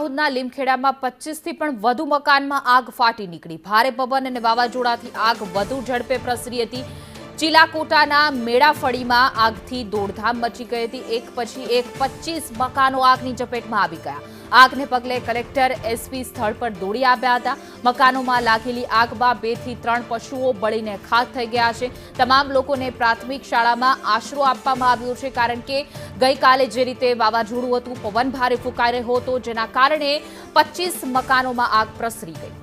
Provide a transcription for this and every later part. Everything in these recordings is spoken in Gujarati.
દાહોદના લીમખેડામાં 25થી પણ વધુ મકાનમાં આગ ફાટી નીકળી। ભારે પવન અને વાવાઝોડાથી આગ વધુ ઝડપે પ્રસરી હતી। ચીલાકોટાના મેળાફળીમાં આગથી દોડધામ મચી ગઈ હતી। એક પછી એક 25 મકાનો આગની ઝપેટમાં આવી ગયા। આગને પગલે કલેક્ટર એસપી સ્થળ પર દોડી આવ્યા હતા। મકાનોમાં લાગેલી આગમાં 2 થી 3 પશુઓ બળીને ખાખ થઈ ગયા છે। તમામ લોકોને પ્રાથમિક શાળામાં આશરો આપવામાં આવ્યો છે, કારણ કે ગઈકાલે જે રીતે વાવાઝોડું હતું, પવન ભારે ફૂંકાઈ રહ્યો હતો, જેના કારણે 25 મકાનોમાં આગ પ્રસરી ગઈ।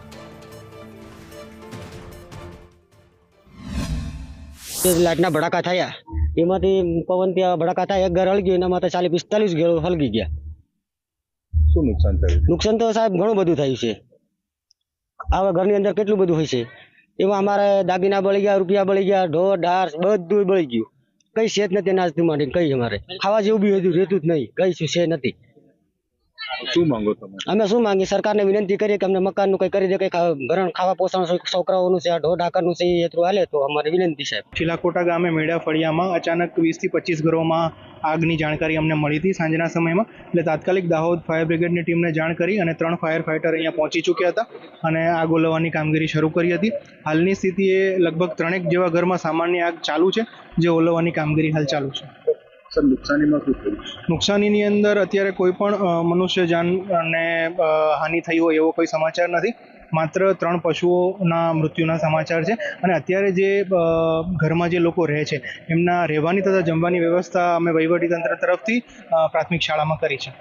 લાઇટના ભડાકા થયા, એમાંથી પવનથી ભડાકા થયા, એક ઘર હળગ્યું, એનામાં તો 40-45 ઘર હળગી ગયા। શું નુકસાન થયું? નુકસાન તો સાહેબ ઘણું બધું થયું છે। આવા ઘરની અંદર કેટલું બધું હોય છે, એમાં અમારે દાગીના બળી ગયા, રૂપિયા બળી ગયા, ઢોર ઢાર બધું બળી ગયું। કઈ છે જ નથી નાસ્તી માટે, કઈ અમારે ખાવા જેવું બી હજુ રહેતું જ નહીં, કઈ છે નથી। શું માંગો તમે? અમે શું માંગીએ, સરકારને વિનંતી કરીએ કે અમને મકાનનું કંઈ કરી દે, કંઈ ભરણ ખાવા પોષણ છોકરાઓનું છે, ઢોર ઢાકરનું છે, એ એટલું હાલે તો અમારી વિનંતી સાહેબ। ચીલાકોટા ગામે મેળાફળિયામાં અચાનક 20 થી 25 ઘરોમાં આગની જાણકારી અમને મળી હતી સાંજના સમયમાં। એટલે તાત્કાલિક દાહોદ ફાયર બ્રિગેડની ટીમને જાણ કરી અને 3 ફાયર ફાઇટર અહીંયા પહોંચી ચૂક્યા હતા અને આગ ઓલવવાની કામગીરી શરૂ કરી હતી। હાલની સ્થિતિએ લગભગ 3 જેવા ઘરમાં સામાન્ય આગ ચાલુ છે, જે ઓલવવાની કામગીરી હાલ ચાલુ છે। સર, નુકસાનીમાં શું થયું? નુકસાનીની અંદર અત્યારે કોઈ પણ મનુષ્ય જાનને હાનિ થઈ હોય એવો કોઈ સમાચાર નથી। માત્ર 3 પશુઓના મૃત્યુના સમાચાર છે અને અત્યારે જે ઘરમાં જે લોકો રહે છે એમના રહેવાની તથા જમવાની વ્યવસ્થા અમે વહીવટીતંત્ર તરફથી પ્રાથમિક શાળામાં કરી છે।